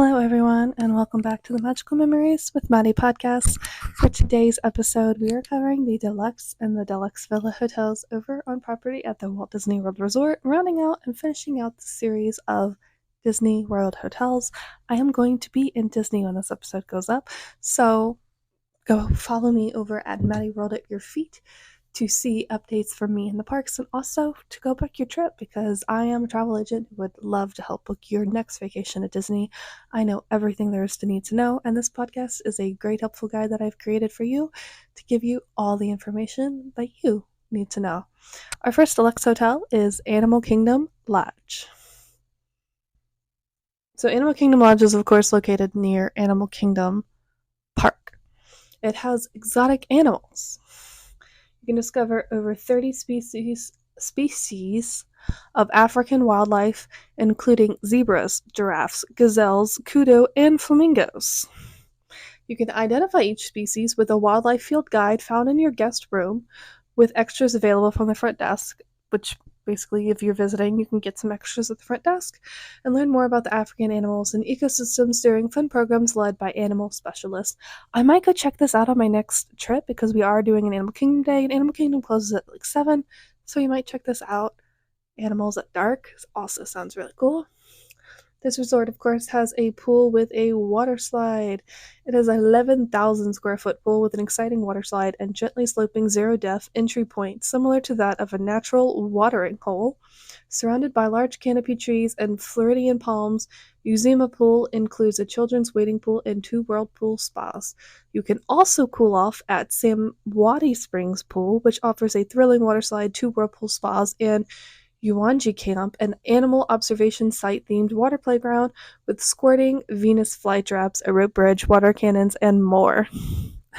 Hello, everyone, and welcome back to the Magical Memories with Maddie podcast. For today's episode, we are covering the Deluxe and the Deluxe Villa hotels over on property at the Walt Disney World Resort, rounding out and finishing out the series of Disney World hotels. I am going to be in Disney when this episode goes up, so go follow me over at Maddie World at your feet to see updates from me in the parks and also to go book your trip because I am a travel agent who would love to help book your next vacation at Disney. I know everything there is to need to know, and this podcast is a great helpful guide that I've created for you to give you all the information that you need to know. Our first deluxe hotel is Animal Kingdom Lodge. So Animal Kingdom Lodge is of course located near Animal Kingdom Park. It has exotic animals. You can discover over 30 species of African wildlife, including zebras, giraffes, gazelles, kudu, and flamingos. You can identify each species with a wildlife field guide found in your guest room, with extras available from the front desk, which basically, if you're visiting, you can get some extras at the front desk and learn more about the African animals and ecosystems during fun programs led by animal specialists. I might go check this out on my next trip because we are doing an Animal Kingdom day, and Animal Kingdom closes at like 7, so you might check this out. Animals at Dark also sounds really cool. This resort, of course, has a pool with a water slide. It has an 11,000 square foot pool with an exciting water slide and gently sloping zero depth entry point, similar to that of a natural watering hole. Surrounded by large canopy trees and Floridian palms, Uzima Pool includes a children's wading pool and 2 whirlpool spas. You can also cool off at Samwati Springs Pool, which offers a thrilling water slide, 2 whirlpool spas, and Yuanji Camp, an animal observation site-themed water playground with squirting, Venus flytraps, a rope bridge, water cannons, and more.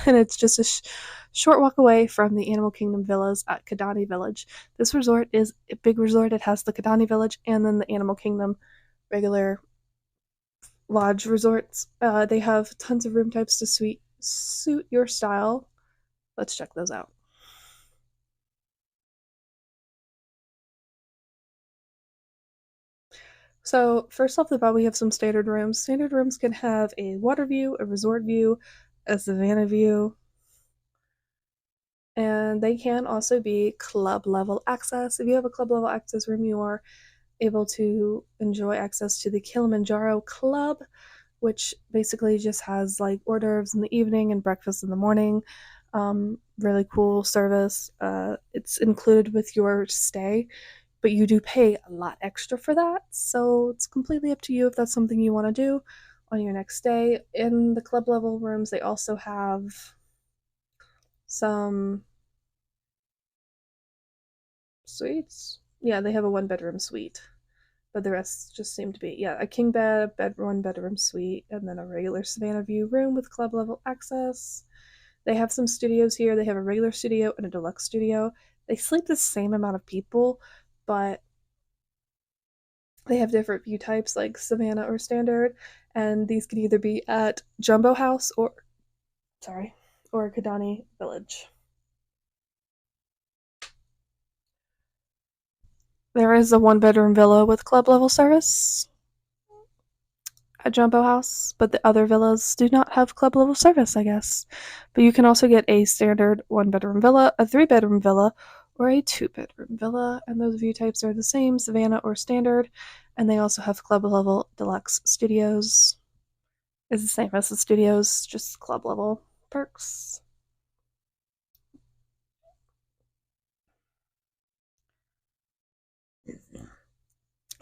And it's just a short walk away from the Animal Kingdom villas at Kidani Village. This resort is a big resort. It has the Kidani Village and then the Animal Kingdom regular lodge resorts. They have tons of room types to suit your style. Let's check those out. So first off the bat, we have some standard rooms. Standard rooms can have a water view, a resort view, a savannah view, and they can also be club level access. If you have a club level access room, you are able to enjoy access to the Kilimanjaro Club, which basically just has like hors d'oeuvres in the evening and breakfast in the morning. Really cool service. It's included with your stay, but you do pay a lot extra for that, so it's completely up to you if that's something you want to do on your next stay. In the club level rooms, they also have some suites. Yeah, they have a 1-bedroom suite, but the rest just seem to be, a king bed, 1-bedroom suite, and then a regular Savannah View room with club level access. They have some studios here. They have a regular studio and a deluxe studio. They sleep the same amount of people, but they have different view types like Savannah or Standard, and these can either be at Jumbo House or Kidani Village. There is a 1-bedroom villa with club level service at Jumbo House, but the other villas do not have club level service, I guess. But you can also get a standard 1-bedroom villa, a 3-bedroom villa, or a 2-bedroom villa, and those view types are the same, Savannah or Standard, and they also have club level deluxe studios. It's the same as the studios, just club level perks.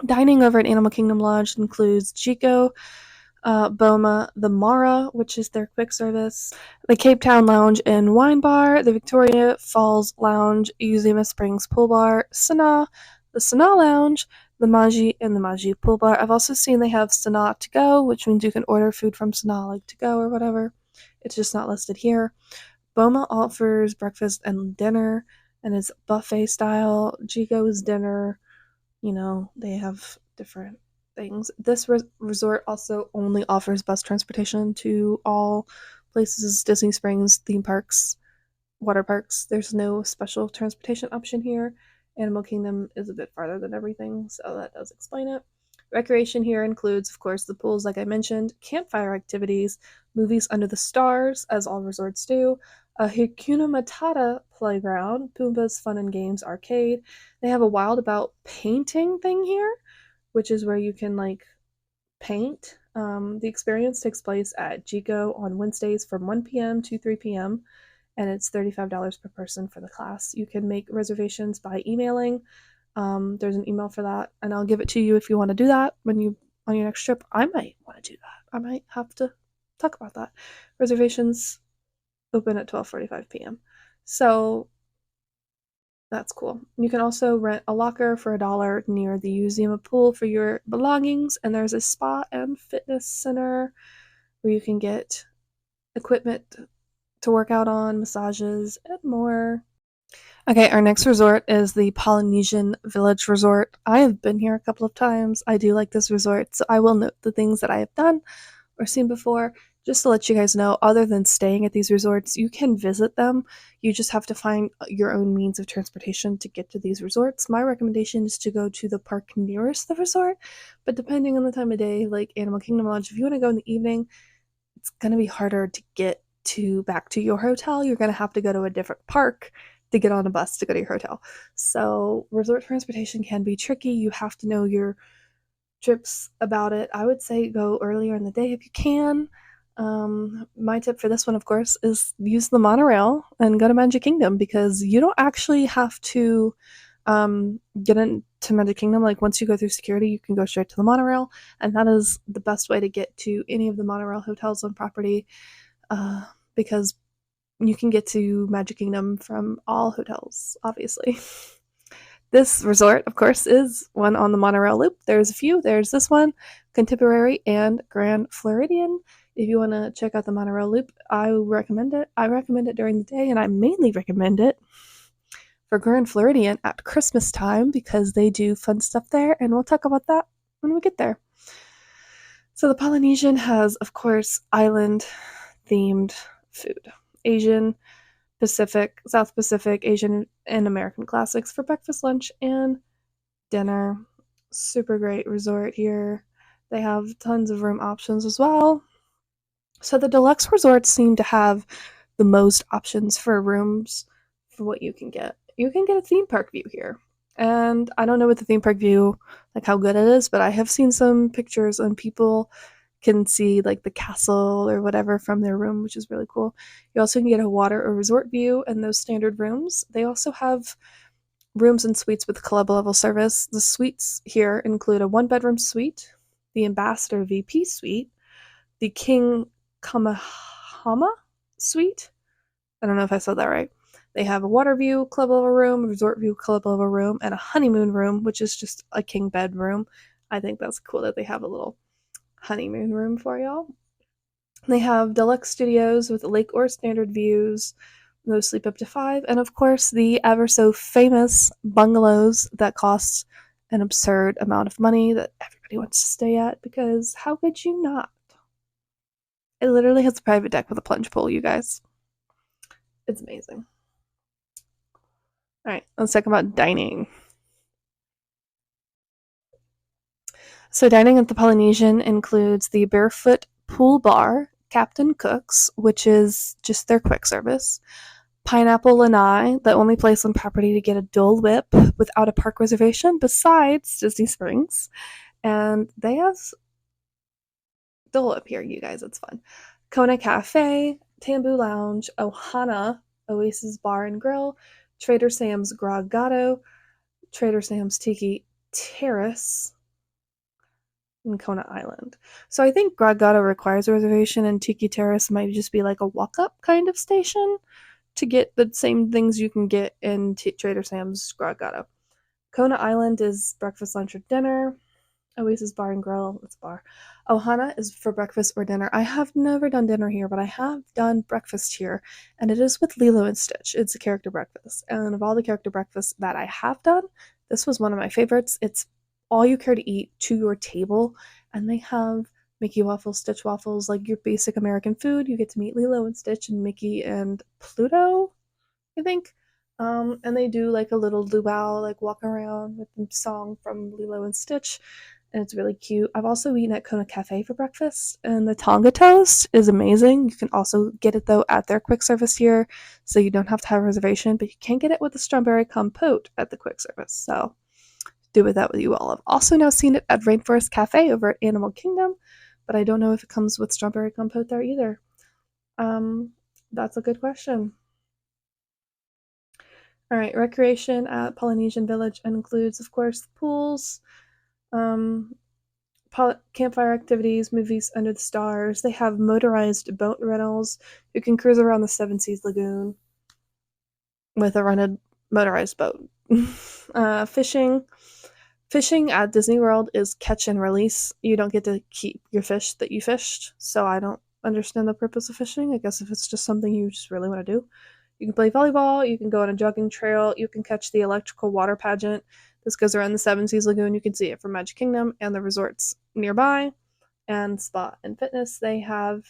Dining over at Animal Kingdom Lodge includes Chico, Boma, the Mara, which is their quick service, the Cape Town Lounge and Wine Bar, the Victoria Falls Lounge, Uzima Springs Pool Bar, Sanaa, the Sanaa Lounge, the Maji, and the Maji Pool Bar. I've also seen they have Sanaa to go, which means you can order food from Sanaa, like to go or whatever. It's just not listed here. Boma offers breakfast and dinner, and it's buffet style. Chico is dinner. They have different things. This resort also only offers bus transportation to all places, Disney Springs, theme parks, water parks. There's no special transportation option here. Animal Kingdom is a bit farther than everything, so that does explain it. Recreation here includes, of course, the pools, like I mentioned, campfire activities, movies under the stars, as all resorts do, a Hakuna Matata playground, Pumbaa's Fun and Games arcade. They have a wild about painting thing here, which is where you can like paint. The experience takes place at Jico on Wednesdays from 1 p.m. to 3 p.m., and it's $35 per person for the class. You can make reservations by emailing. There's an email for that, and I'll give it to you if you want to do that when you on your next trip. I might want to do that. I might have to talk about that. Reservations open at 12:45 p.m. So that's cool. You can also rent a locker for $1 near the Museum pool for your belongings, and there's a spa and fitness center where you can get equipment to work out on, massages, and more. Okay, our next resort is the Polynesian Village Resort. I have been here a couple of times. I do like this resort, so I will note the things that I have done or seen before. Just to let you guys know, other than staying at these resorts, you can visit them. You just have to find your own means of transportation to get to these resorts. My recommendation is to go to the park nearest the resort, but depending on the time of day, like Animal Kingdom Lodge, if you want to go in the evening, it's going to be harder to get to back to your hotel. You're going to have to go to a different park to get on a bus to go to your hotel. So resort transportation can be tricky. You have to know your trips about it. I would say go earlier in the day if you can. My tip for this one, of course, is use the monorail and go to Magic Kingdom, because you don't actually have to get into Magic Kingdom. Like once you go through security, you can go straight to the monorail, and that is the best way to get to any of the monorail hotels on property, because you can get to Magic Kingdom from all hotels, obviously. This resort, of course, is one on the monorail loop. There's a few. There's this one, Contemporary, and Grand Floridian. If you want to check out the monorail loop, I recommend it. I recommend it during the day, and I mainly recommend it for Grand Floridian at Christmas time because they do fun stuff there, and we'll talk about that when we get there. So the Polynesian has, of course, island-themed food. Asian, Pacific, South Pacific, Asian, and American classics for breakfast, lunch, and dinner. Super great resort here. They have tons of room options as well. So the deluxe resorts seem to have the most options for rooms for what you can get. You can get a theme park view here. And I don't know what the theme park view, like how good it is, but I have seen some pictures and people can see like the castle or whatever from their room, which is really cool. You also can get a water or resort view in those standard rooms. They also have rooms and suites with club level service. The suites here include a 1-bedroom suite, the Ambassador VP suite, the King Kamahama suite. I don't know if I said that right. They have a water view club level room, a resort view club level room, and a honeymoon room, which is just a king bed room. I think that's cool that they have a little honeymoon room for y'all. They have deluxe studios with lake or standard views. Those sleep up to 5. And of course, the ever so famous bungalows that cost an absurd amount of money that everybody wants to stay at, because how could you not? It literally has a private deck with a plunge pool, you guys. It's amazing. All right, let's talk about dining. So dining at the Polynesian includes the Barefoot Pool Bar, Captain Cook's, which is just their quick service, Pineapple Lanai, the only place on property to get a Dole Whip without a park reservation besides Disney Springs, and they have Dole Whip here, you guys, it's fun. Kona Cafe, Tambu Lounge, Ohana, Oasis Bar and Grill, Trader Sam's Grog Gatto, Trader Sam's Tiki Terrace, and Kona Island. So I think Grog Gatto requires a reservation, and Tiki Terrace might just be like a walk-up kind of station to get the same things you can get in Trader Sam's Grog Gatto. Kona Island is breakfast, lunch, or dinner. Oasis Bar and Grill, it's a bar. Ohana is for breakfast or dinner. I have never done dinner here, but I have done breakfast here, and it is with Lilo and Stitch. It's a character breakfast, and of all the character breakfasts that I have done, this was one of my favorites. It's all you care to eat to your table, and they have Mickey waffles, Stitch waffles, like your basic American food. You get to meet Lilo and Stitch and Mickey and Pluto, I think. And they do like a little luau, like walk around with the song from Lilo and Stitch. and it's really cute. I've also eaten at Kona Cafe for breakfast, and the Tonga toast is amazing. You can also get it though at their quick service here, so you don't have to have a reservation, but you can get it with the strawberry compote at the quick service. So do with that what you will. I've also now seen it at Rainforest Cafe over at Animal Kingdom, but I don't know if it comes with strawberry compote there either. That's a good question. All right, recreation at Polynesian Village includes, of course, pools, um, campfire activities, movies under the stars. They have motorized boat rentals. You can cruise around the Seven Seas Lagoon with a rented motorized boat. Fishing. Fishing at Disney World is catch and release. You don't get to keep your fish that you fished, so I don't understand the purpose of fishing. I guess if it's just something you just really want to do. You can play volleyball, you can go on a jogging trail, you can catch the electrical water pageant. This goes around the Seven Seas Lagoon. You can see it from Magic Kingdom and the resorts nearby. And spa and fitness, they have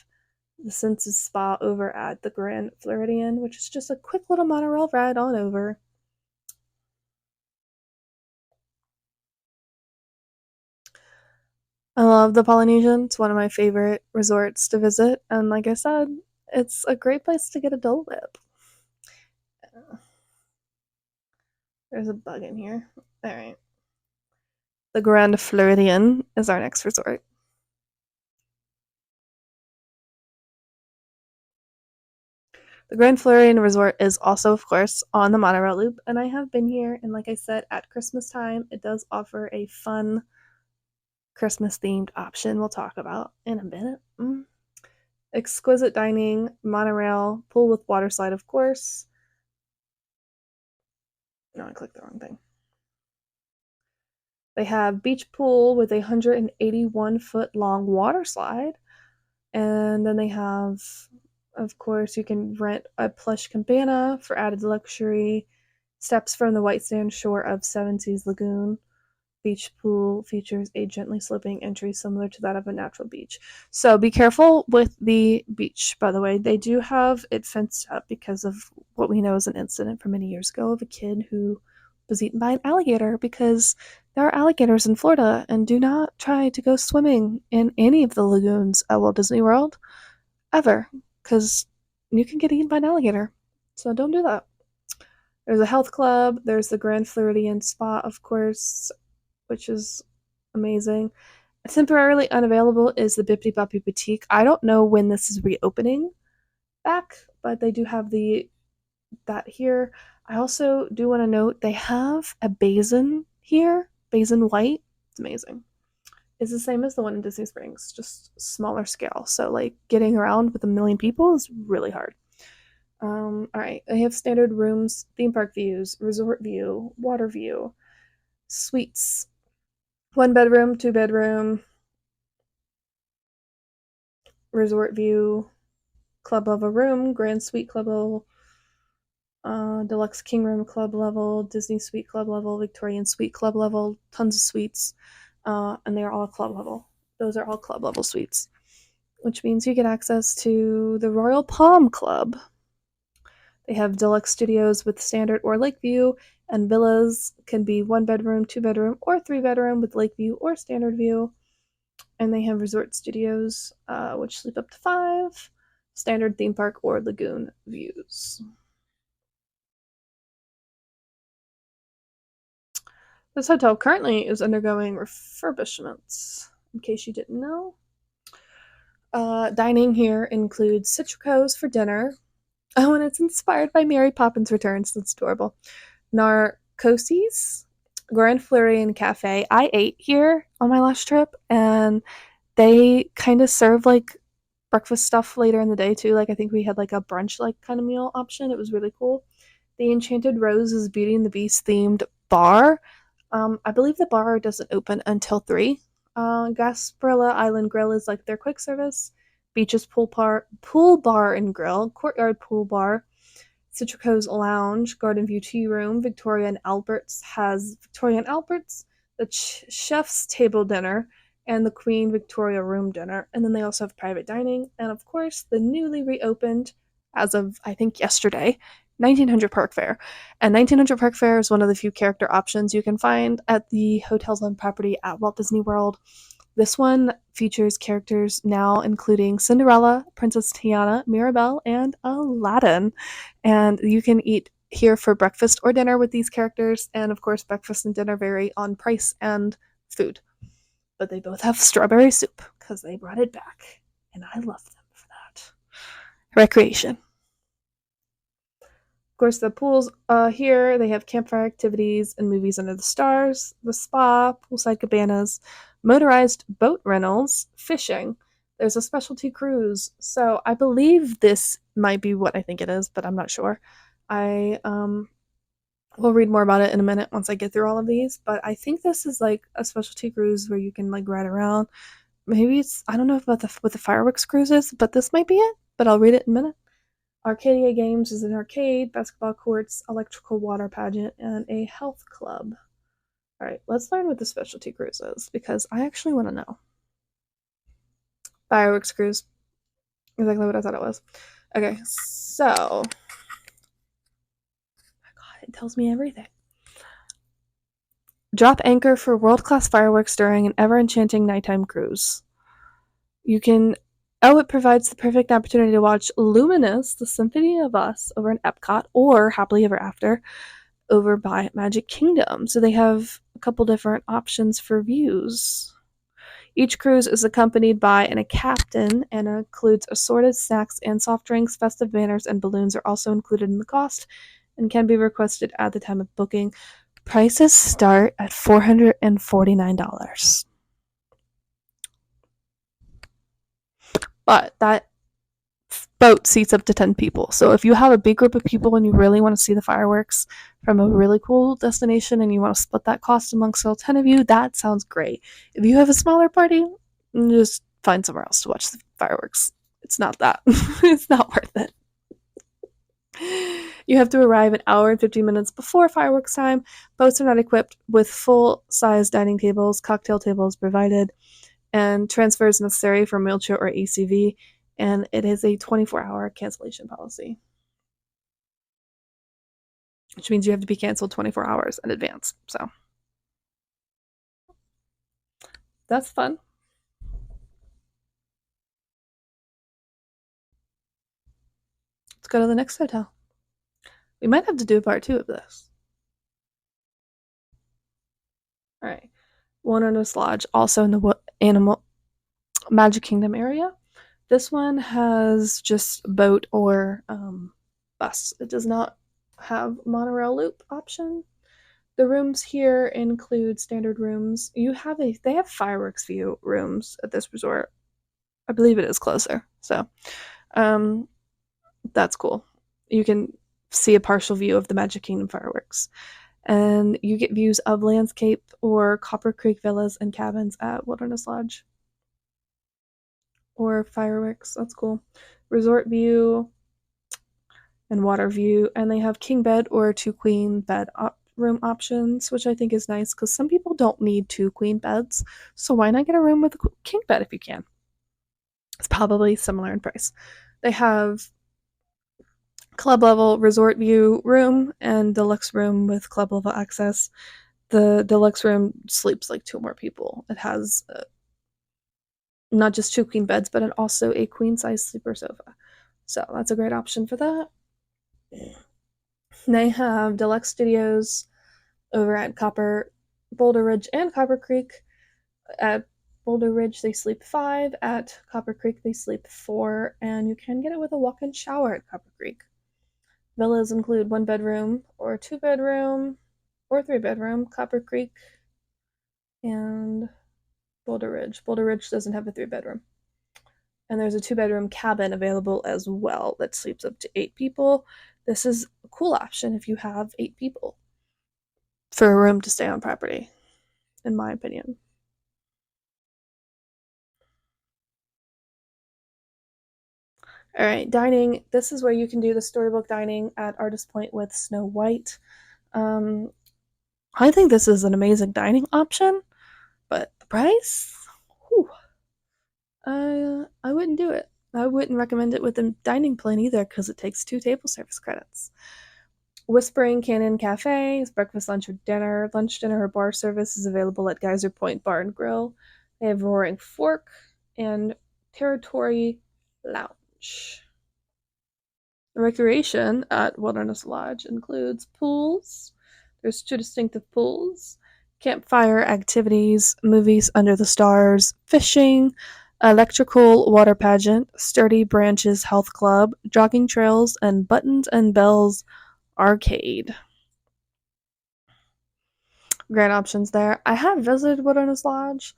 the Senses Spa over at the Grand Floridian, which is just a quick little monorail ride on over. I love the Polynesian. It's one of my favorite resorts to visit. And like I said, it's a great place to get a Dole Whip. There's a bug in here. All right. The Grand Floridian is our next resort. The Grand Floridian Resort is also, of course, on the monorail loop, and I have been here. And like I said, at Christmas time, it does offer a fun Christmas themed option we'll talk about in a minute. Exquisite dining, monorail, pool with water slide, of course. No, I clicked the wrong thing. They have beach pool with a 181-foot long water slide. And then they have, of course, you can rent a plush cabana for added luxury. Steps from the white sand shore of Seven Seas Lagoon. Beach pool features a gently sloping entry similar to that of a natural beach. So be careful with the beach, by the way. They do have it fenced up because of what we know is an incident from many years ago of a kid who was eaten by an alligator, because there are alligators in Florida, and do not try to go swimming in any of the lagoons at Walt Disney World ever, because you can get eaten by an alligator. So don't do that. There's a health club. There's the Grand Floridian Spa, of course, which is amazing. Temporarily unavailable is the Bippity Boppy Boutique. I don't know when this is reopening back, but they do have that here. I also do want to note they have a basin here, basin white. It's amazing. It's the same as the one in Disney Springs, just smaller scale. So like getting around with a million people is really hard. All right, they have standard rooms, theme park views, resort view, water view, suites, 1 bedroom, 2 bedroom, resort view, club level room, grand suite club level, deluxe king room club level, Disney suite club level, Victorian suite club level, tons of suites, and they are all club level. Those are all club level suites, which means you get access to the Royal Palm Club. They have deluxe studios with standard or lake view, and villas can be 1 bedroom, 2 bedroom, or 3 bedroom with lake view or standard view. And they have resort studios, which sleep up to 5, standard theme park or lagoon views. This hotel currently is undergoing refurbishments, in case you didn't know. Dining here includes Citricos for dinner. Oh, and it's inspired by Mary Poppins Returns. That's adorable. Narcosis, Grand Floridian Cafe. I ate here on my last trip, and they kind of serve like breakfast stuff later in the day too. Like I think we had like a brunch like kind of meal option. It was really cool. The Enchanted Rose is Beauty and the Beast themed bar. I believe the bar doesn't open until 3. Gasparilla Island Grill is like their quick service. Beaches pool bar and grill, courtyard pool bar, Citrico's Lounge, Garden View Tea Room, Victoria and Albert's has Victoria and Albert's, the chef's table dinner, and the Queen Victoria room dinner. And then they also have private dining, and of course the newly reopened, as of I think yesterday, 1900 Park Fare. And 1900 Park Fare is one of the few character options you can find at the hotels on property at Walt Disney World. This one features characters now including Cinderella, Princess Tiana, Mirabelle, and Aladdin. And you can eat here for breakfast or dinner with these characters. And of course, breakfast and dinner vary on price and food. But they both have strawberry soup because they brought it back. And I love them for that. Recreation. Of course, the pools here, they have campfire activities and movies under the stars, the spa, poolside cabanas, motorized boat rentals, fishing. There's a specialty cruise. So I believe this might be what I think it is, but I'm not sure. I will read more about it in a minute once I get through all of these, but I think this is like a specialty cruise where you can like ride around. Maybe it's, I don't know about what the fireworks cruise is, but this might be it, but I'll read it in a minute. Arcadia Games is an arcade, basketball courts, electrical water pageant, and a health club. All right, let's learn what the specialty cruise is because I actually want to know. Fireworks cruise. Exactly what I thought it was. Okay, so. Oh my god, it tells me everything. Drop anchor for world-class fireworks during an ever-enchanting nighttime cruise. You can. Oh, it provides the perfect opportunity to watch Luminous, the Symphony of Us, over in Epcot, or Happily Ever After, over by Magic Kingdom. So they have a couple different options for views. Each cruise is accompanied by a captain and includes assorted snacks and soft drinks. Festive banners and balloons are also included in the cost and can be requested at the time of booking. Prices start at $449. But that boat seats up to 10 people. So if you have a big group of people and you really want to see the fireworks from a really cool destination and you want to split that cost amongst all 10 of you, that sounds great. If you have a smaller party, just find somewhere else to watch the fireworks. It's not that. It's not worth it. You have to arrive an hour and 15 minutes before fireworks time. Boats are not equipped with full-size dining tables. Cocktail tables provided, and transfers necessary from wheelchair or ACV. And it is a 24-hour cancellation policy, which means you have to be canceled 24 hours in advance. So that's fun. Let's go to the next hotel. We might have to do a part 2 of this. All right. Wilderness Lodge, also in the Animal Magic Kingdom area. This one has just boat or bus. It does not have monorail loop option. The rooms here include standard rooms. They have fireworks view rooms at this resort. I believe it is closer. So, that's cool. You can see a partial view of the Magic Kingdom fireworks. And you get views of landscape or Copper Creek villas and cabins at Wilderness Lodge. Or fireworks. That's cool. Resort view and water view. And they have king bed or 2 queen bed room options, which I think is nice because some people don't need 2 queen beds. So why not get a room with a king bed if you can? It's probably similar in price. They have club level resort view room and deluxe room with club level access. The deluxe room sleeps like 2 more people. It has not just 2 queen beds, but also a queen size sleeper sofa. So that's a great option for that. They have deluxe studios over at Boulder Ridge and Copper Creek. At Boulder Ridge, they sleep 5. At Copper Creek, they sleep 4. And you can get it with a walk-in shower at Copper Creek. Villas include 1 bedroom or 2 bedroom or 3 bedroom, Copper Creek, and Boulder Ridge. Boulder Ridge doesn't have a 3 bedroom. And there's a 2 bedroom cabin available as well that sleeps up to 8 people. This is a cool option if you have 8 people for a room to stay on property, in my opinion. All right, dining. This is where you can do the storybook dining at Artist Point with Snow White. I think this is an amazing dining option, but the price? Whew. I wouldn't do it. I wouldn't recommend it with the dining plan either because it takes 2 table service credits. Whispering Cannon Cafe is breakfast, lunch, or dinner. Lunch, dinner, or bar service is available at Geyser Point Bar and Grill. They have Roaring Fork and Territory Lounge. Recreation at Wilderness Lodge includes pools. There's two distinctive pools, campfire activities, movies under the stars, fishing, electrical water pageant, Sturdy Branches Health Club, jogging trails, and Buttons and Bells Arcade. Great options there. I have visited Wilderness Lodge,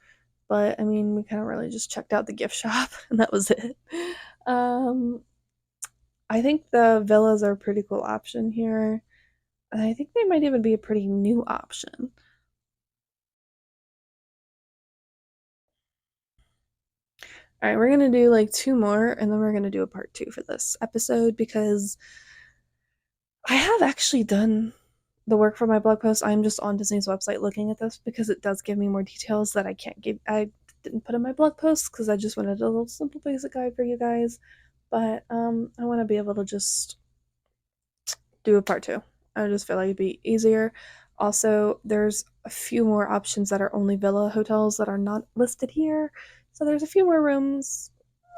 but I mean, we kind of really just checked out the gift shop and that was it. Um, I think the villas are a pretty cool option here. And I think they might even be a pretty new option. All right, we're going to do like two more and then we're going to do a part 2 for this episode because I have actually done the work for my blog post. I'm just on Disney's website looking at this because it does give me more details that I didn't put in my blog post because I just wanted a little simple basic guide for you guys. But I want to be able to just do a part 2. I just feel like it'd be easier. Also, there's a few more options that are only villa hotels that are not listed here. So there's a few more rooms,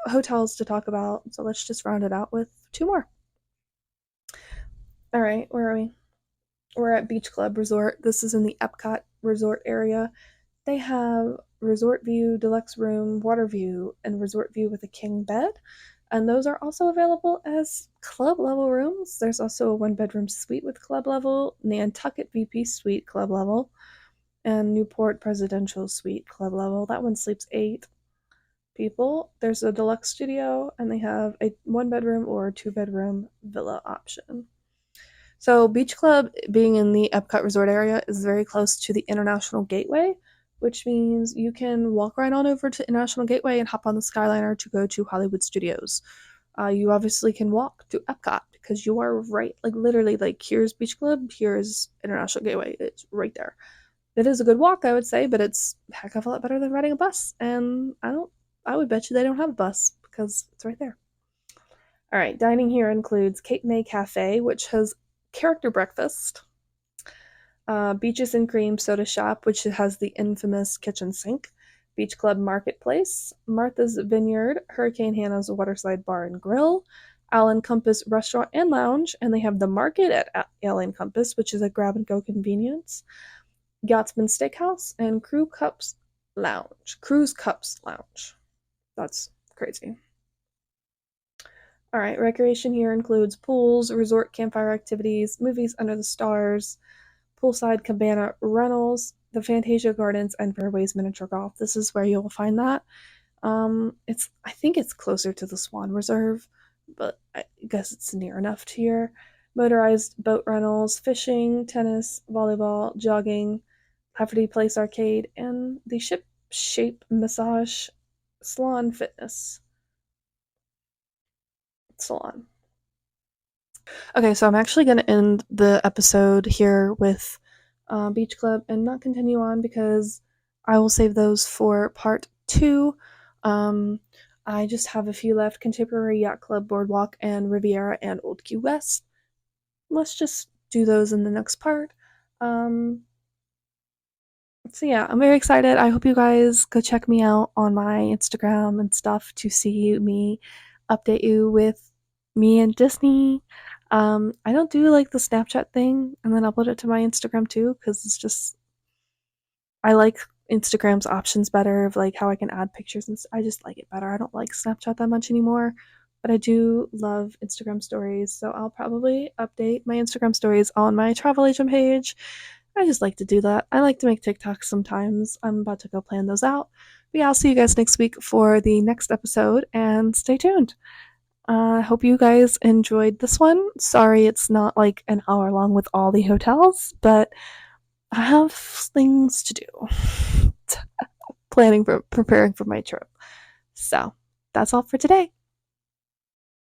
hotels to talk about. So let's just round it out with 2 more. All right, where are we? We're at Beach Club Resort. This is in the Epcot Resort area. They have Resort View, Deluxe Room, Water View, and Resort View with a king bed. And those are also available as club level rooms. There's also a 1-bedroom suite with club level, Nantucket VP Suite club level, and Newport Presidential Suite club level. That one sleeps 8 people. There's a deluxe studio, and they have a 1-bedroom or 2-bedroom villa option. So, Beach Club, being in the Epcot Resort area, is very close to the International Gateway, which means you can walk right on over to International Gateway and hop on the Skyliner to go to Hollywood Studios. You obviously can walk to Epcot because you are right, like literally, like here's Beach Club, here's International Gateway. It's right there. It is a good walk, I would say, but it's a heck of a lot better than riding a bus. And I would bet you they don't have a bus because it's right there. All right, dining here includes Cape May Cafe, which has character breakfast, Beaches and Cream Soda Shop, which has the infamous kitchen sink, Beach Club Marketplace, Martha's Vineyard, Hurricane Hannah's Waterside Bar and Grill, Allen Compass Restaurant and Lounge, and they have the market at Allen Compass, which is a grab-and-go convenience, Yachtsman Steakhouse, and Cruise Cups Lounge. That's crazy. All right, recreation here includes pools, resort campfire activities, movies under the stars, poolside cabana rentals, the Fantasia Gardens, and Fairways Miniature Golf. This is where you'll find that. I think it's closer to the Swan Reserve, but I guess it's near enough to here. Motorized boat rentals, fishing, tennis, volleyball, jogging, Haverty Place Arcade, and the Ship Shape Massage Salon Fitness Salon. Okay, so I'm actually going to end the episode here with Beach Club and not continue on because I will save those for part 2. I just have a few left: Contemporary Yacht Club, Boardwalk, and Riviera and Old Key West. Let's just do those in the next part. So yeah, I'm very excited. I hope you guys go check me out on my Instagram and stuff to see me update you with me and Disney. I don't do like the Snapchat thing and then upload it to my Instagram too because it's just I like Instagram's options better of like how I can add pictures and I just like it better. I don't like Snapchat that much anymore, but I do love Instagram stories, so I'll probably update my Instagram stories on my travel agent page. I just like to do that. I like to make TikToks sometimes. I'm about to go plan those out. But yeah, I'll see you guys next week for the next episode and stay tuned. I hope you guys enjoyed this one. Sorry it's not like an hour long with all the hotels, but I have things to do. Preparing for my trip. So that's all for today.